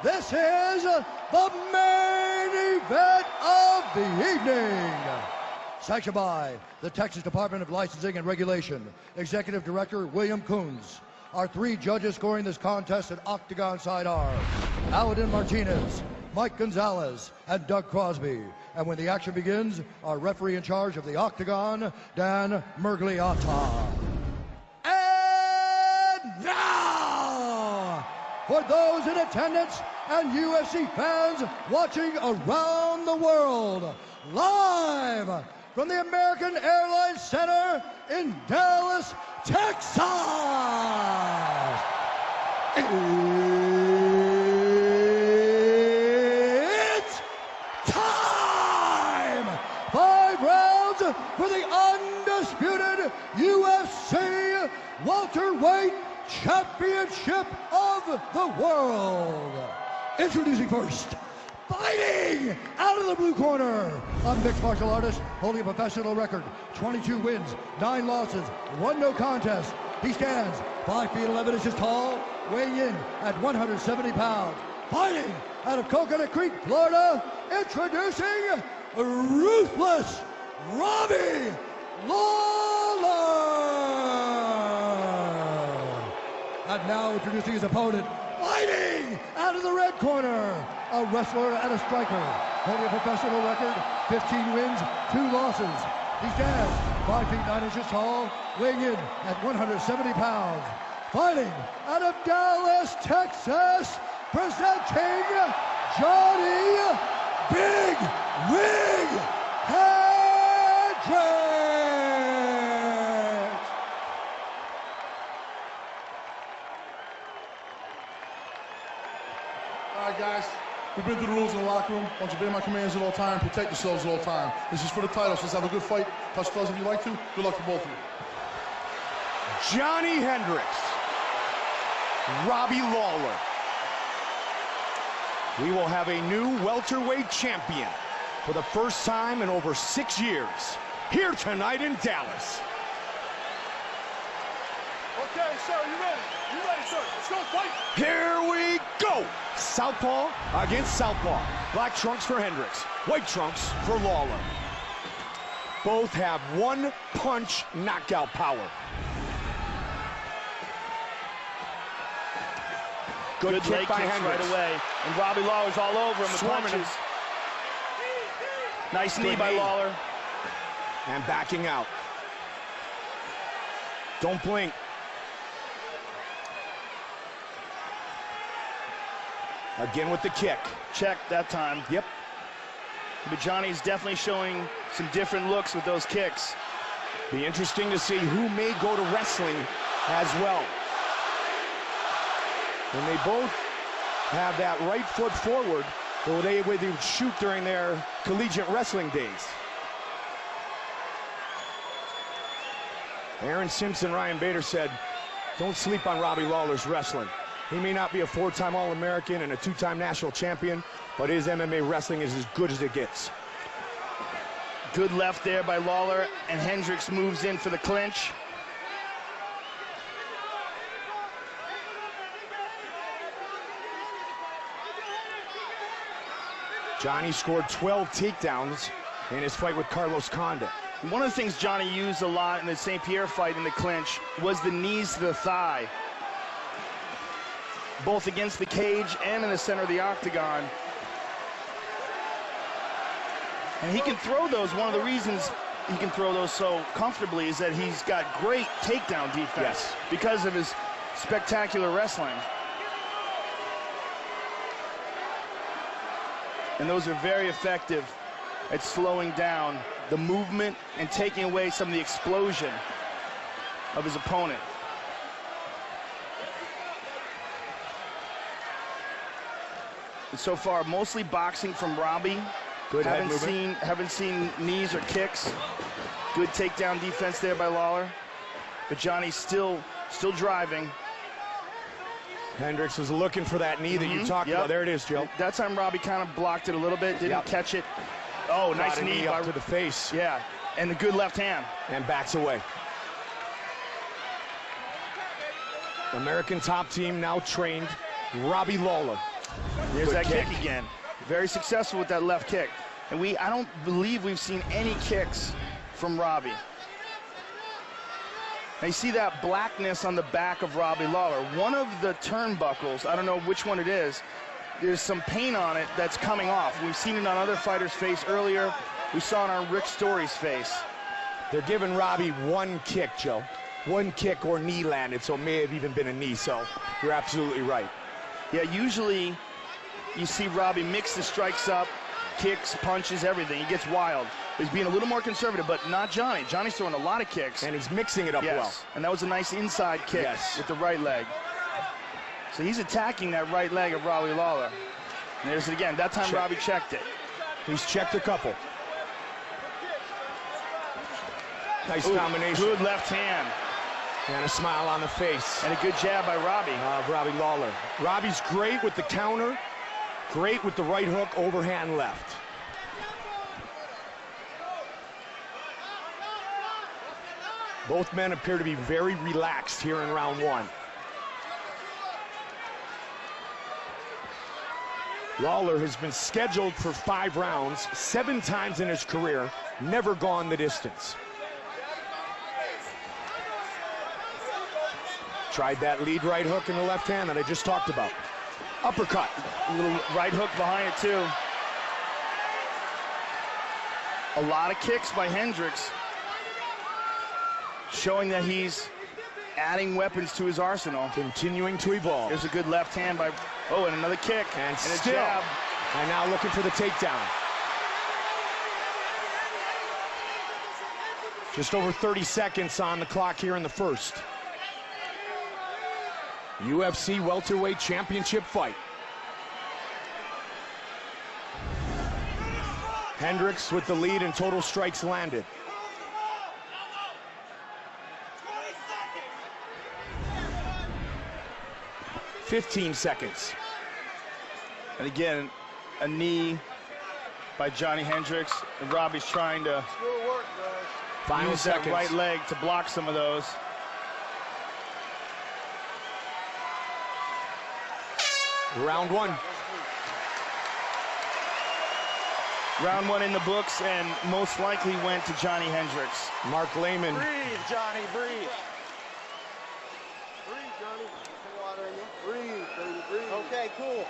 this is the main event of the evening. Sanctioned by the Texas Department of Licensing and Regulation, Executive Director William Coons. Our three judges scoring this contest at octagon side are Aladin Martinez, Mike Gonzalez, and Doug Crosby. And when the action begins, our referee in charge of the octagon, Dan Mergliata. And now, for those in attendance and UFC fans watching around the world, live from the American Airlines Center in Dallas, Texas. It's time! 5 rounds for the undisputed UFC Welterweight Championship of the world. Introducing first, fighting out of the blue corner, a mixed martial artist holding a professional record, 22 wins, 9 losses, 1 no contest. He stands 5 feet 11 inches tall, weighing in at 170 pounds. Fighting out of Coconut Creek, Florida, introducing ruthless Robbie Lawler. And now introducing his opponent, fighting out of the red corner, a wrestler and a striker, holding a professional record, 15 wins, 2 losses. He stands 5 feet 9 inches tall, weighing in at 170 pounds. Fighting out of Dallas, Texas, presenting Johny Big Rig Hendricks. All right, guys, we've been through the rules in the locker room. I want you to obey my commands at all times, protect yourselves at all times. This is for the title, so let's have a good fight. Touch gloves if you like to. Good luck to both of you. Johny Hendricks, Robbie Lawler. We will have a new welterweight champion for the first time in over 6 years, here tonight in Dallas. Okay, sir, you ready? You ready, sir? Let's go fight. Here we go. Southpaw against southpaw. Black trunks for Hendricks, white trunks for Lawler. Both have one-punch knockout power. Good kick leg by kicks Hendricks. right away. And Robbie Lawler's all over him with Swarming punches. Nice knee Good by knee. Lawler. And backing out. Don't blink. Again with the kick. Check that time. Yep. But Johnny's definitely showing some different looks with those kicks. Be interesting to see who may go to wrestling as well. And they both have that right foot forward the way they would shoot during their collegiate wrestling days. Aaron Simpson, Ryan Bader said, don't sleep on Robbie Lawler's wrestling. He may not be a 4-time All-American and a 2-time national champion, but his MMA wrestling is as good as it gets. Good left there by Lawler, and Hendricks moves in for the clinch. Johnny scored 12 takedowns in his fight with Carlos Condit. One of the things Johnny used a lot in the St. Pierre fight in the clinch was the knees to the thigh, both against the cage and in the center of the octagon. And he can throw those. One of the reasons he can throw those so comfortably is that he's got great takedown defense because of his spectacular wrestling. And those are very effective at slowing down the movement and taking away some of the explosion of his opponent. And so far, mostly boxing from Robbie. Good head movement. Haven't seen knees or kicks. Good takedown defense there by Lawler. But Johnny's still driving. Hendricks was looking for that knee that you talked about. There it is, Joe. That time Robbie kind of blocked it a little bit, didn't catch it. Oh, nice knee up to the face. Yeah, and the good left hand. And backs away. American top team now trained, Robbie Lawler. There's that kick again. Very successful with that left kick. And I don't believe we've seen any kicks from Robbie. Now you see that blackness on the back of Robbie Lawler. One of the turnbuckles, I don't know which one it is, there's some paint on it that's coming off. We've seen it on other fighters' face earlier. We saw it on Rick Story's face. They're giving Robbie one kick, Joe. One kick or knee landed, so it may have even been a knee, so you're absolutely right. Yeah, usually you see Robbie mix the strikes up, kicks, punches, everything. He gets wild. He's being a little more conservative, but not Johnny. Johnny's throwing a lot of kicks. And he's mixing it up well. And that was a nice inside kick with the right leg. So he's attacking that right leg of Robbie Lawler. And there's it again. That time Robbie checked it. He's checked a couple. Nice combination. Good left hand. And a smile on the face. And a good jab by Robbie. Robbie Lawler. Robbie's great with the counter. Great with the right hook, overhand left. Both men appear to be very relaxed here in round one. Lawler has been scheduled for 5 rounds, 7 times in his career, never gone the distance. Tried that lead right hook in the left hand that I just talked about. Uppercut. A little right hook behind it, too. A lot of kicks by Hendricks, showing that he's adding weapons to his arsenal. Continuing to evolve. There's a good left hand by, and another kick. And a still, jab. And now looking for the takedown. Just over 30 seconds on the clock here in the first. UFC Welterweight Championship fight. Hendricks with the lead in total strikes landed. "15 seconds. And again, a knee by Johny Hendricks. And Robbie's trying to use that right leg to block some of those. Round one. Round one in the books, and most likely went to Johny Hendricks. Mark Lehman. Breathe, Johnny, breathe. Breathe, Johnny. Some water in you. Breathe, baby, breathe. Okay, cool.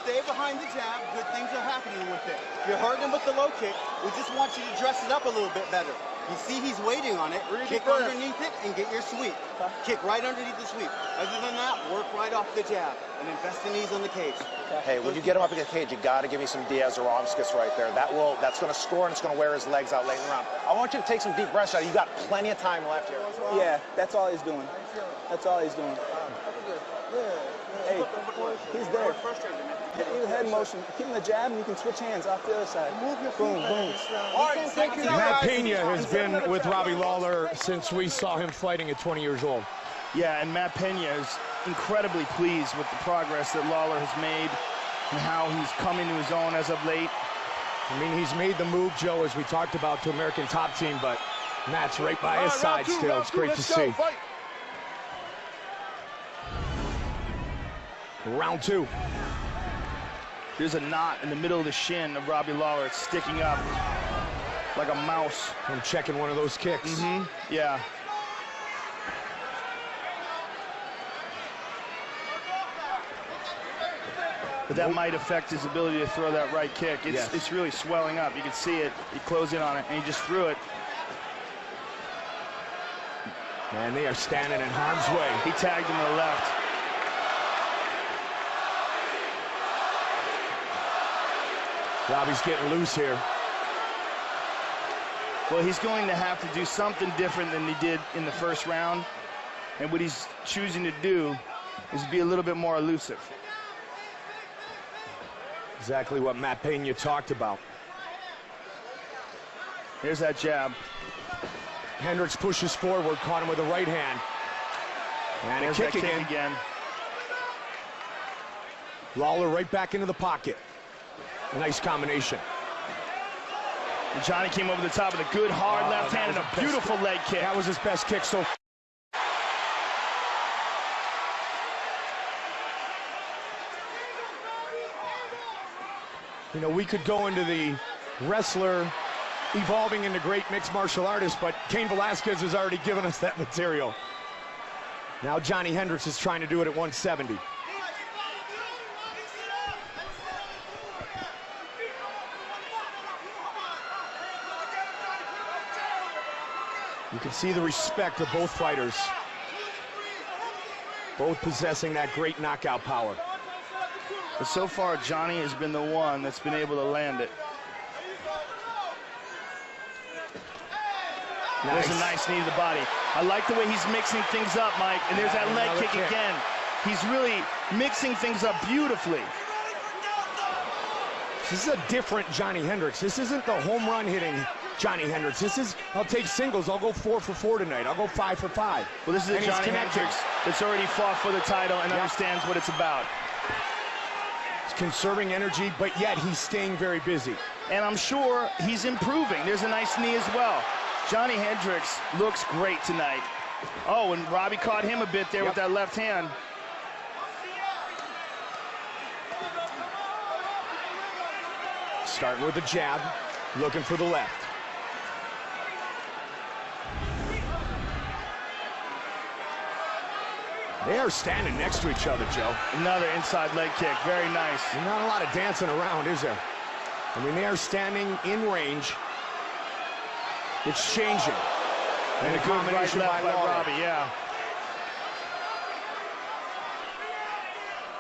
Stay behind the jab. Good things are happening with it. You're hurting him with the low kick. We just want you to dress it up a little bit better. You see he's waiting on it. Kick underneath it and get your sweep. Kick right underneath the sweep. Other than that, work right off the jab and invest in these on the cage. Hey, when you get him up in the cage, you got to give me some Diaz or Romskis right there. That's going to score, and it's going to wear his legs out late in the round. I want you to take some deep breaths out. You got plenty of time left here. Yeah, that's all he's doing. That's all he's doing. Hey, he's there. Hit your head motion. Keep him the jab, and you can switch hands off the other side. Boom, boom. Matt Pena has been with Robbie Lawler since we saw him fighting at 20 years old. Yeah, and Matt Pena is incredibly pleased with the progress that Lawler has made and how he's come into his own as of late. I mean, he's made the move, Joe, as we talked about, to American Top Team, but Matt's right by his side still. It's great to see. Round two. There's a knot in the middle of the shin of Robbie Lawler. It's sticking up like a mouse. I'm checking one of those kicks. Yeah. But that might affect his ability to throw that right kick. It's really swelling up. You can see it. He closed in on it, and he just threw it. Man, they are standing in harm's way. He tagged him to the left. Robbie's getting loose here. Well, he's going to have to do something different than he did in the first round. And what he's choosing to do is be a little bit more elusive. Exactly what Matt Pena talked about. Here's that jab. Hendricks pushes forward, caught him with a right hand. And there's a kick that again. Lawler right back into the pocket. A nice combination. And Johnny came over the top with a good hard left hand and a beautiful leg kick. That was his best kick so far. You know, we could go into the wrestler evolving into great mixed martial artist, but Cain Velasquez has already given us that material. Now Johny Hendricks is trying to do it at 170. You can see the respect of both fighters. Both possessing that great knockout power. But so far, Johny has been the one that's been able to land it. Nice. There's a nice knee to the body. I like the way he's mixing things up, Mike. And there's that leg kick again. He's really mixing things up beautifully. This is a different Johny Hendricks. This isn't the home run hitting Johny Hendricks. This is, I'll take singles. I'll go 4 for 4 tonight. I'll go 5 for 5. Well, this is a Johny Hendricks that's already fought for the title and understands what it's about. He's conserving energy, but yet he's staying very busy. And I'm sure he's improving. There's a nice knee as well. Johny Hendricks looks great tonight. Oh, and Robbie caught him a bit there with that left hand. Starting with the jab, looking for the left. They are standing next to each other, Joe. Another inside leg kick, very nice. There's not a lot of dancing around, is there? I mean, they are standing in range. It's changing. And a combination by Robbie, yeah.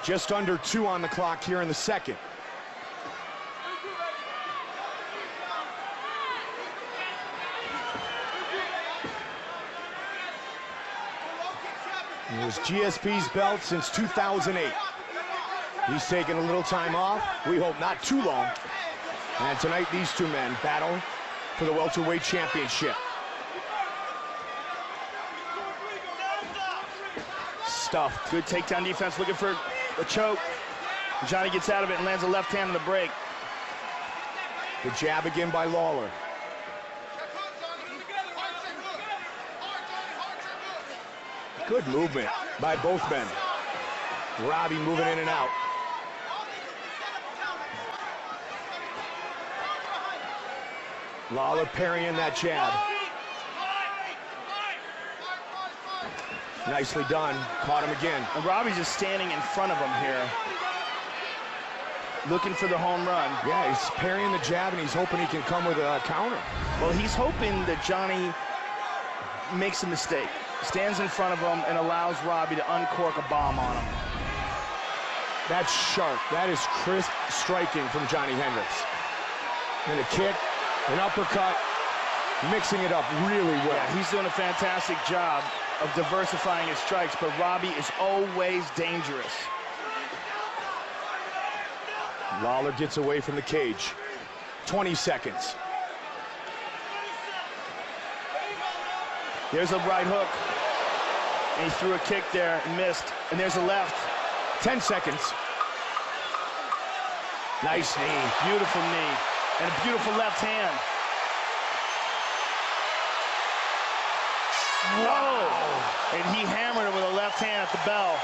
Just under 2 on the clock here in the second. It was GSP's belt since 2008. He's taken a little time off. We hope not too long. And tonight, these two men battle for the welterweight championship. Stuffed. Good takedown defense, looking for a choke. Johny gets out of it and lands a left hand on the break. The jab again by Lawler. Good movement by both men. Robbie moving in and out. Lawler parrying that jab. Nicely done. Caught him again. And Robbie's just standing in front of him here, looking for the home run. Yeah, he's parrying the jab, and he's hoping he can come with a counter. Well, he's hoping that Johny makes a mistake, stands in front of him, and allows Robbie to uncork a bomb on him. That's sharp. That is crisp striking from Johny Hendricks. And a kick, an uppercut, mixing it up really well. Yeah, he's doing a fantastic job of diversifying his strikes, but Robbie is always dangerous. Lawler gets away from the cage. 20 seconds. There's a right hook. And he threw a kick there and missed. And there's a left. 10 seconds. Nice knee. Beautiful knee. And a beautiful left hand. Whoa! And he hammered it with a left hand at the bell.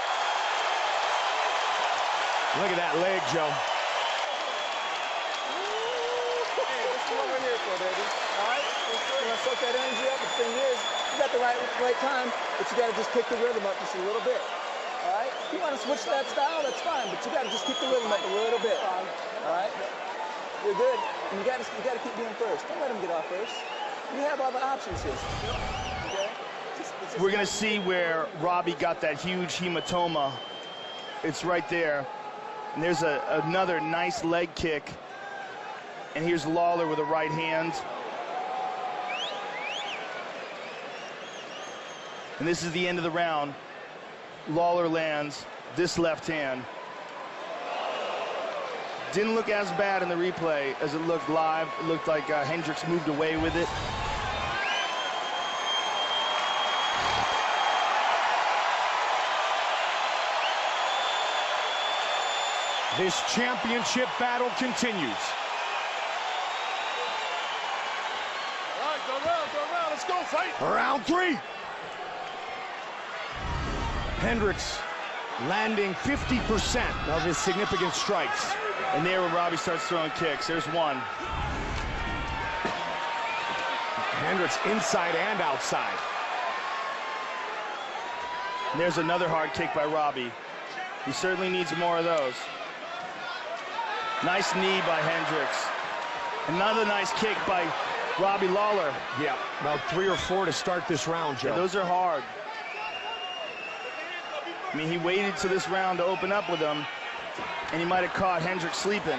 Look at that leg, Joe. Hey, this is what we're here for, baby. All right? You want to soak that energy up? The thing is, you got the right time, but you got to just pick the rhythm up just a little bit. All right? If you want to switch that style, that's fine, but you got to just keep the rhythm up a little bit. All right? You're good. And you got to keep being first. Don't let him get off first. You have other options here. Okay? We're going to see where Robbie got that huge hematoma. It's right there. And there's another nice leg kick. And here's Lawler with a right hand. And this is the end of the round. Lawler lands this left hand. Didn't look as bad in the replay as it looked live. It looked like Hendricks moved away with it. This championship battle continues. All right, go around, let's go, fight. Round 3. Hendricks landing 50% of his significant strikes. And there when Robbie starts throwing kicks. There's one. Hendricks inside and outside. And there's another hard kick by Robbie. He certainly needs more of those. Nice knee by Hendricks. Another nice kick by Robbie Lawler. Yeah, about 3 or 4 to start this round, Joe. Yeah, those are hard. I mean, he waited to this round to open up with them, and he might have caught Hendricks sleeping.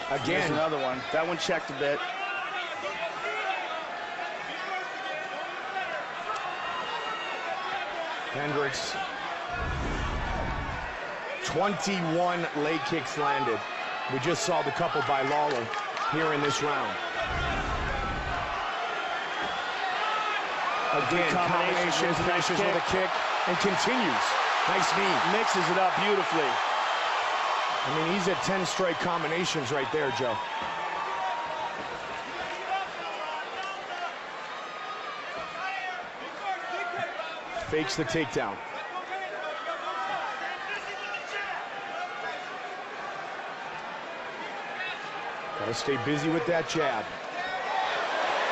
Again. Here's another one. That one checked a bit. Hendricks. 21 leg kicks landed. We just saw the couple by Lawler here in this round. Again, combination finishes with a kick and continues. Nice knee. Mixes it up beautifully. I mean, he's at 10 straight combinations right there, Joe. Fakes the takedown. Gotta stay busy with that jab.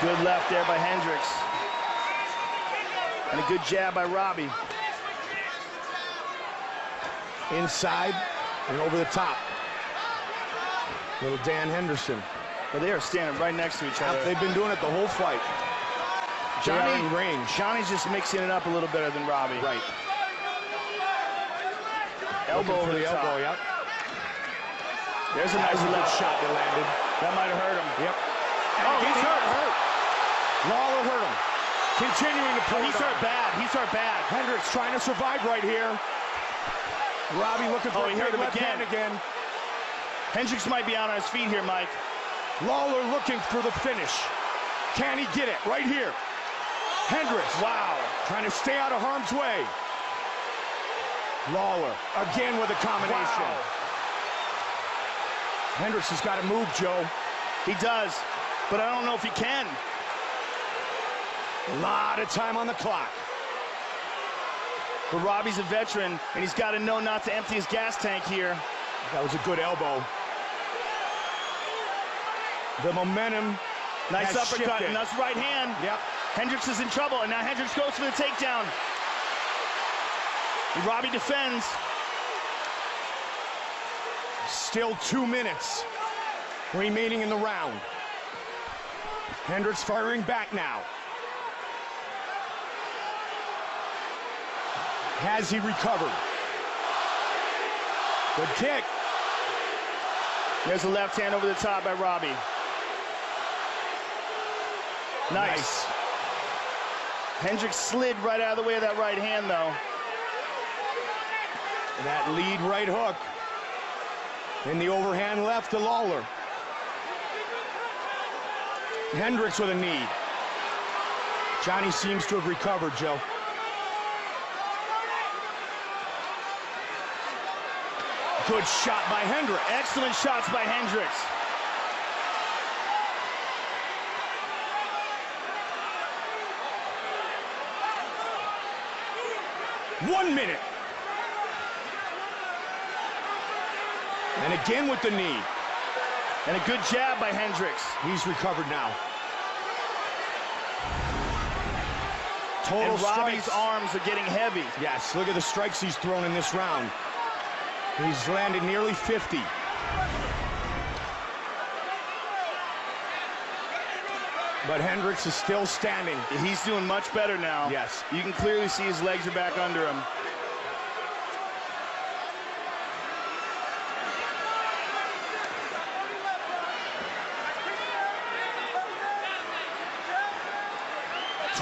Good left there by Hendricks. And a good jab by Robbie. Inside and over the top. Little Dan Henderson. Well, they are standing right next to each other. They've been doing it the whole fight. Johnny in range. Johnny's just mixing it up a little better than Robbie. Right. Elbow over the top. elbow, yep. There's a nice left shot that landed. That might have hurt him. Yep. Oh, he's hurt. Lawler hurt him. Continuing to pull. He's hurt bad. He's hurt bad. Hendricks trying to survive right here. Robbie looking for a he hurt him left hand again. Hendricks might be out on his feet here, Mike. Lawler looking for the finish. Can he get it? Right here. Hendricks. Wow. Trying to stay out of harm's way. Lawler again with a combination. Wow. Hendricks has got to move, Joe. He does, but I don't know if he can. A lot of time on the clock. But Robbie's a veteran, and he's got to know not to empty his gas tank here. That was a good elbow. The momentum. Nice uppercut, and that's right hand. Yep. Hendricks is in trouble, and now Hendricks goes for the takedown. And Robbie defends. Still 2 minutes remaining in the round. Hendricks firing back now. Has he recovered? Good kick. There's a left hand over the top by Robbie. Nice. Hendricks slid right out of the way of that right hand, though. That lead right hook. In the overhand left to Lawler. Hendricks with a knee. Johnny seems to have recovered, Joe. Good shot by Hendricks. Excellent shots by Hendricks. One minute. And again with the knee. And a good jab by Hendricks. He's recovered now. Total and Robbie's strikes. arms are getting heavy. Yes, look at the strikes he's thrown in this round. He's landed nearly 50. But Hendricks is still standing. He's doing much better now. Yes. You can clearly see his legs are back under him.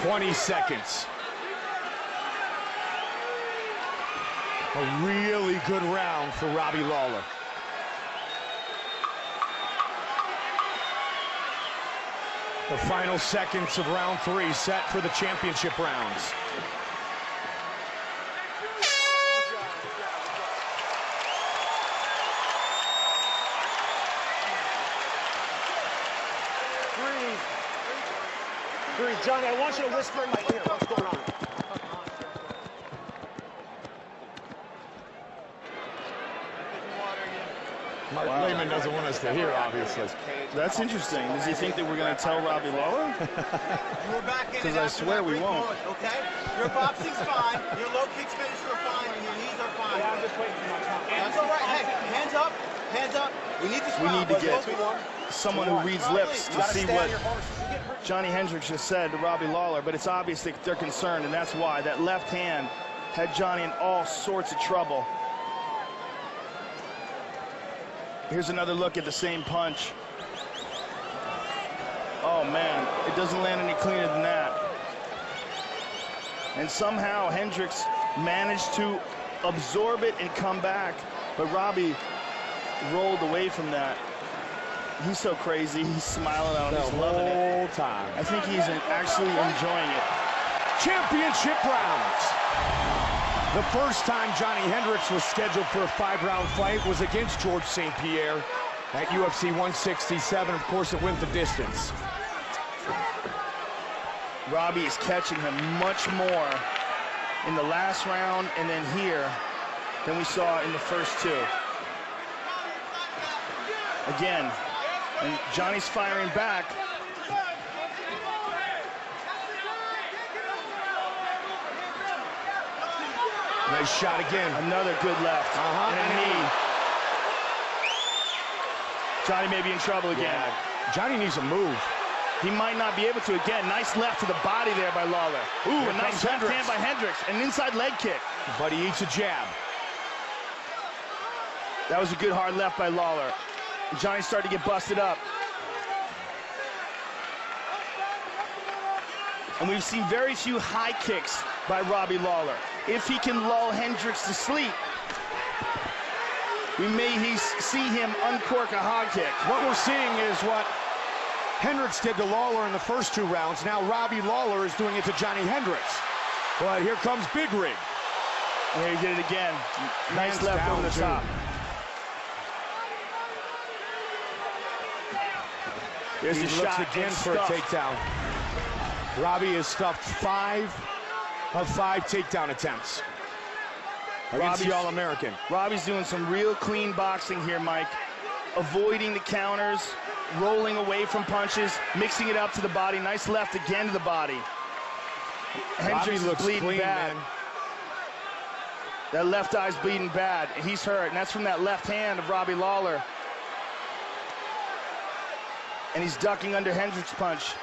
"20 seconds. A really good round for Robbie Lawler. The final seconds of round 3 set for the championship rounds. Breathe. Johnny, I want you to whisper in my ear what's going on. Mark Lehman doesn't want us to hear, obviously. That's interesting. Does he think that we're going to tell Robbie Lawler? We're back in. Because I swear we won't. Okay? Your boxing's fine. Your low kicks finish are fine. And your knees are fine. Yeah, I'm just waiting for my time. That's all right. Hey, hands up. Hands up. We need this. We need to get someone who reads lips to see what Johny Hendricks just said to Robbie Lawler, but it's obvious that they're concerned, and that's why. That left hand had Johnny in all sorts of trouble. Here's another look at the same punch. Oh, man, it doesn't land any cleaner than that. And somehow Hendricks managed to absorb it and come back, but Robbie rolled away from that. He's so crazy. He's smiling at him. He's loving it. The whole time. I think he's actually enjoying it. Championship rounds. The first time Johny Hendricks was scheduled for a 5-round fight was against George St. Pierre at UFC 167. Of course, it went the distance. Robbie is catching him much more in the last round and then here than we saw in the first two. Again, and Johnny's firing back. Nice shot again. Another good left. And a knee. Johnny may be in trouble again. Yeah. Johnny needs a move. He might not be able to. Again, nice left to the body there by Lawler. Ooh, a nice left hand by Hendricks. An inside leg kick. But he eats a jab. That was a good hard left by Lawler. Johnny started to get busted up. And we've seen very few high kicks by Robbie Lawler. If he can lull Hendricks to sleep, we may see him uncork a hog kick. What we're seeing is what Hendricks did to Lawler in the first 2 rounds. Now Robbie Lawler is doing it to Johny Hendricks. But here comes Big Rig. There he did it again. Nice left over the top. There's He a looks shot again for a takedown. Robbie has stuffed 5 of 5 takedown attempts against the All-American. Robbie's doing some real clean boxing here, Mike. Avoiding the counters, rolling away from punches, mixing it up to the body. Nice left again to the body. Hendricks looks bleeding clean, bad. Man. That left eye's bleeding bad. He's hurt, and that's from that left hand of Robbie Lawler. And he's ducking under Hendricks' punch.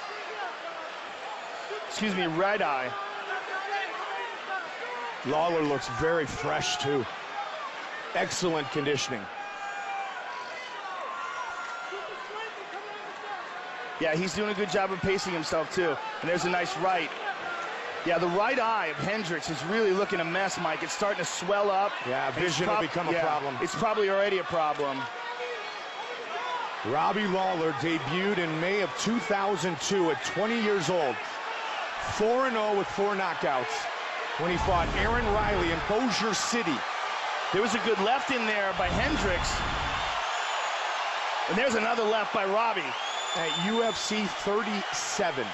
Excuse me, right eye. Lawler looks very fresh, too. Excellent conditioning. Yeah, he's doing a good job of pacing himself, too. And there's a nice right. Yeah, the right eye of Hendricks is really looking a mess, Mike. It's starting to swell up. Yeah, vision will become a problem. It's probably already a problem. Robbie Lawler debuted in May of 2002 at 20 years old. 4-0 with 4 knockouts when he fought Aaron Riley in Bossier City. There was a good left in there by Hendricks. And there's another left by Robbie. At UFC 37.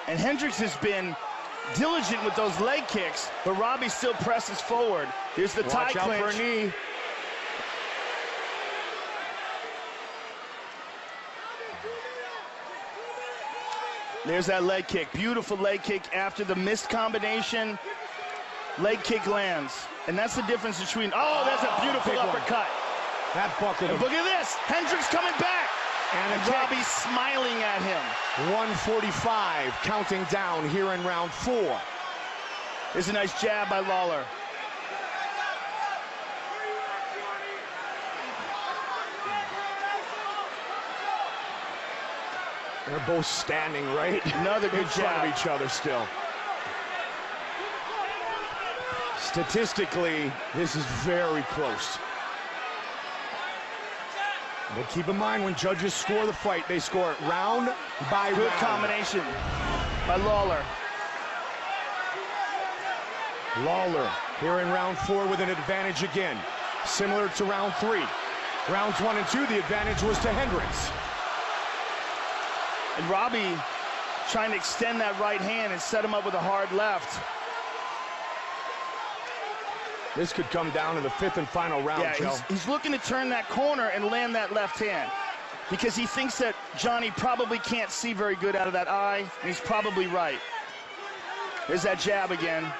And Hendricks has been diligent with those leg kicks, but Robbie still presses forward. Here's the tie clinch. Watch out for a knee. There's that leg kick. Beautiful leg kick after the missed combination. Leg kick lands. And that's the difference between, oh, that's a beautiful uppercut. That buckled him. Look at this. Hendricks coming back. And Robbie smiling at him. 145 counting down here in round 4. There's a nice jab by Lawler. They're both standing right Another good in front of each other still. Statistically, this is very close. But keep in mind, when judges score the fight, they score it round by round. Good combination by Lawler. Lawler here in round 4 with an advantage again, similar to round 3. Rounds 1 and 2, the advantage was to Hendricks. And Robbie trying to extend that right hand and set him up with a hard left. This could come down to the 5th and final round, Yeah, Joe. he's looking to turn that corner and land that left hand because he thinks that Johnny probably can't see very good out of that eye, and he's probably right. There's that jab again.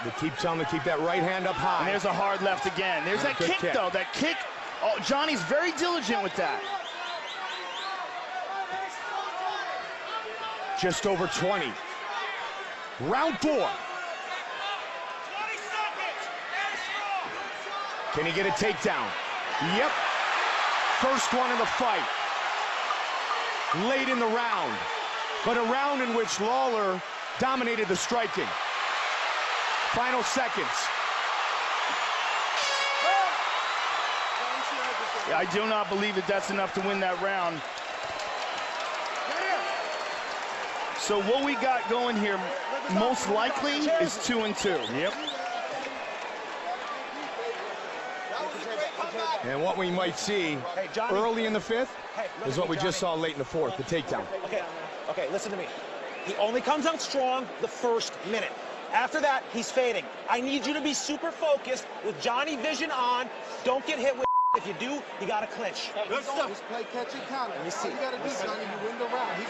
They keep telling him to keep that right hand up high. And there's a hard left again. There's that kick, though. That kick, oh, Johnny's very diligent with that. Just over 20. Round 4. Can he get a takedown? Yep. First one in the fight. Late in the round. But a round in which Lawler dominated the striking. Final seconds. Yeah, I do not believe that that's enough to win that round. So what we got going here, most likely, is 2 and 2. Yep. And what we might see early in the 5th is what we just saw late in the 4th, the takedown. Okay, listen to me. He only comes out strong the first minute. After that, he's fading. I need you to be super focused with Johnny vision on. Don't get hit with. If you do, you got to clinch. Good stuff. Just play catch and counter. Let me see. All you got to do, Johnny, you win the round.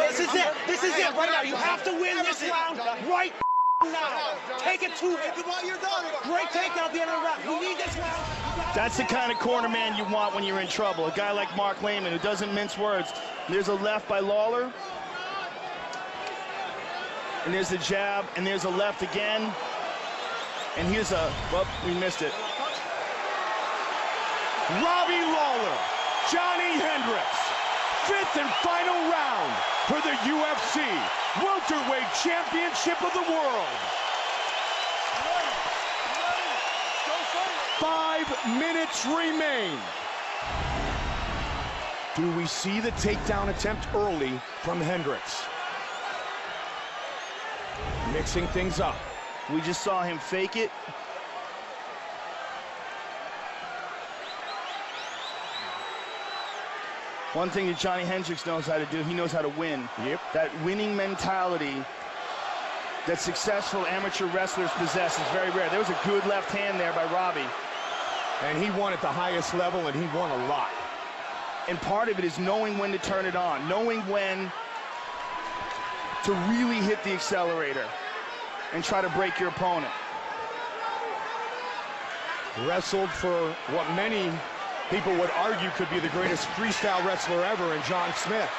This is it. This is it right now. You have to win this round right now. Take it to him. Great takedown at the end of the round. You need this round. That's the kind of corner man you want when you're in trouble. A guy like Mark Lehman who doesn't mince words. There's a left by Lawler. And there's a jab, and there's a left again. And here's a, well, we missed it. Robbie Lawler, Johny Hendricks, 5th and final round for the UFC Welterweight Championship of the World. 5 minutes remain. Do we see the takedown attempt early from Hendricks? Mixing things up. We just saw him fake it. One thing that Johny Hendricks knows how to do, he knows how to win. Yep. That winning mentality that successful amateur wrestlers possess is very rare. There was a good left hand there by Robbie. And he won at the highest level, and he won a lot. And part of it is knowing when to turn it on, knowing when to really hit the accelerator and try to break your opponent. Wrestled for what many people would argue could be the greatest freestyle wrestler ever in John Smith.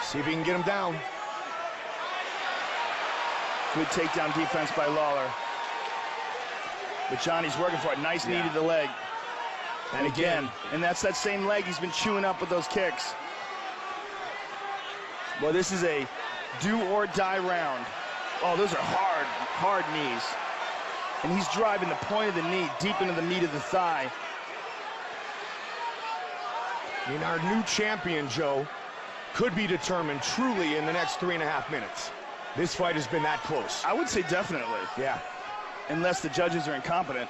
See if he can get him down. Good takedown defense by Lawler. But Johnny's working for it. Nice knee to the leg. And again, and that's that same leg he's been chewing up with those kicks. Well, this is a do-or-die round. Oh, those are hard, hard knees. And he's driving the point of the knee deep into the meat of the thigh. I mean, our new champion, Joe, could be determined truly in the next 3.5 minutes. This fight has been that close. I would say definitely. Yeah. Unless the judges are incompetent.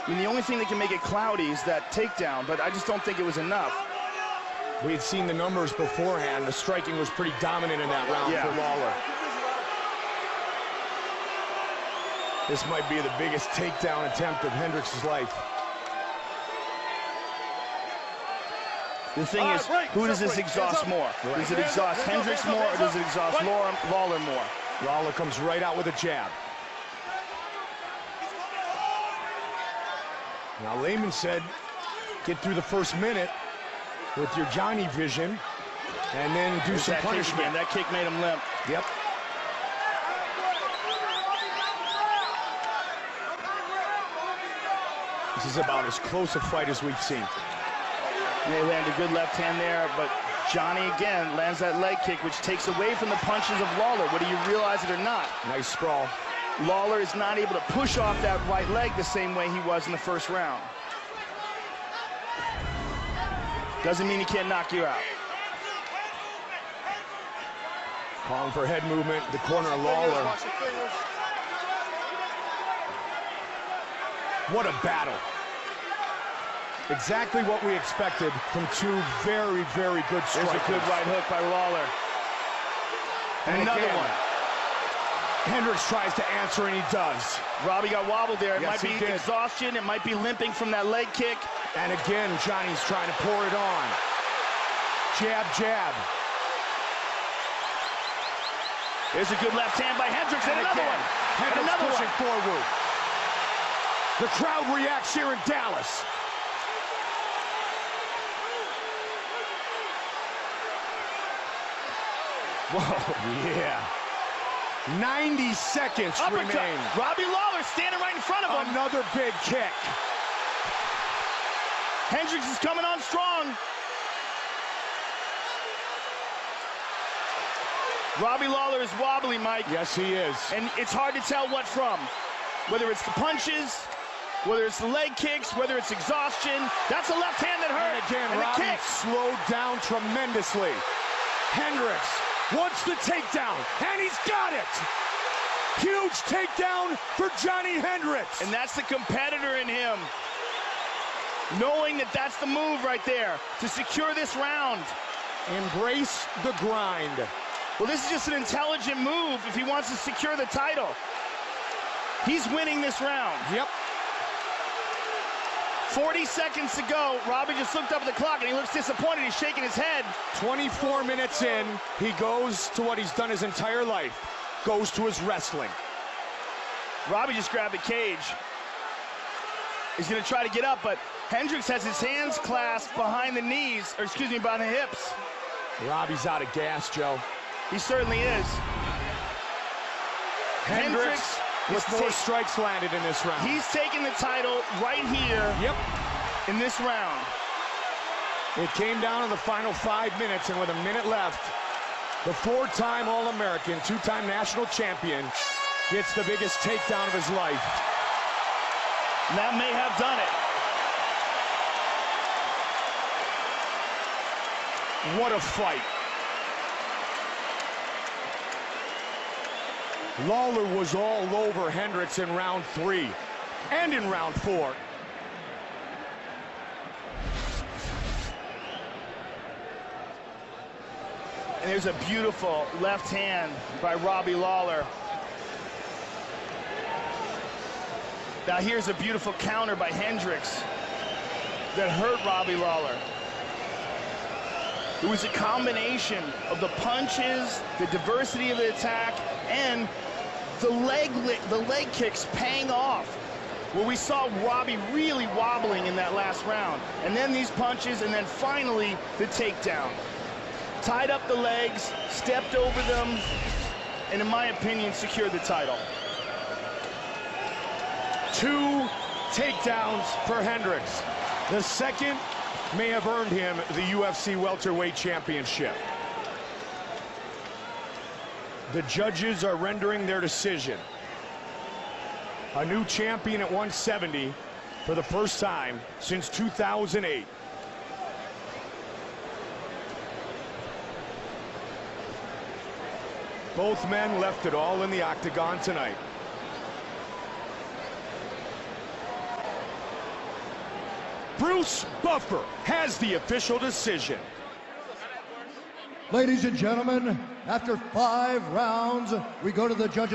I mean, the only thing that can make it cloudy is that takedown, but I just don't think it was enough. We had seen the numbers beforehand. The striking was pretty dominant in that round for Lawler. This might be the biggest takedown attempt of Hendricks' life. The thing is, who does this exhaust more? Does it exhaust Hendricks more, or does it exhaust Lawler more? Lawler comes right out with a jab. Now, Lehman said, get through the first minute with your Johnny vision, and then do some punishment. That kick made him limp. Yep. This is about as close a fight as we've seen. And they land a good left hand there, but Johnny again lands that leg kick, which takes away from the punches of Lawler, whether you realize it or not. Nice sprawl. Lawler is not able to push off that right leg the same way he was in the first round. Doesn't mean he can't knock you out. Calling for head movement, the corner of Lawler. What a battle. Exactly what we expected from two very, very good strikers. There's a good right hook by Lawler. And another one. Hendricks tries to answer, and he does. Robbie got wobbled there. It Yes, might be exhaustion. It might be limping from that leg kick. And again, Johnny's trying to pour it on. Jab, jab. There's a good left hand by Hendricks, and another one. Hendricks pushing forward. The crowd reacts here in Dallas. Whoa, yeah. 90 seconds remain. Robbie Lawler standing right in front of him. Another big kick. Hendricks is coming on strong. Robbie Lawler is wobbly, Mike. Yes, he is. And it's hard to tell what from. Whether it's the punches, whether it's the leg kicks, whether it's exhaustion. That's a left hand that hurt. And again, and Robbie the kick. slowed down tremendously. Hendricks wants the takedown, and he's got it. Huge takedown for Johny Hendricks. And that's the competitor in him. Knowing that that's the move right there to secure this round. Embrace the grind. Well, this is just an intelligent move if he wants to secure the title. He's winning this round. Yep. 40 seconds to go. Robbie just looked up at the clock and he looks disappointed. He's shaking his head. 24 minutes in, he goes to what he's done his entire life. Goes to his wrestling. Robbie just grabbed the cage. He's gonna try to get up, but Hendricks has his hands clasped behind the knees, or excuse me, behind the hips. Robbie's out of gas, Joe. He certainly is. Hendricks with more strikes landed in this round. He's taking the title right here. Yep. In this round. It came down in the final 5 minutes, and with a minute left, the four-time All-American, two-time national champion, gets the biggest takedown of his life. And that may have done it. What a fight. Lawler was all over Hendricks in round 3 and in round 4. And there's a beautiful left hand by Robbie Lawler. Now here's a beautiful counter by Hendricks that hurt Robbie Lawler. It was a combination of the punches, the diversity of the attack, and the leg kicks paying off, where we saw Robbie really wobbling in that last round. And then these punches, and then finally the takedown. Tied up the legs, stepped over them, and in my opinion, secured the title. 2 takedowns for Hendricks. The second may have earned him the UFC Welterweight Championship. The judges are rendering their decision. A new champion at 170 for the first time since 2008. Both men left it all in the octagon tonight. Bruce Buffer has the official decision. Ladies and gentlemen, after 5 rounds, we go to the judges.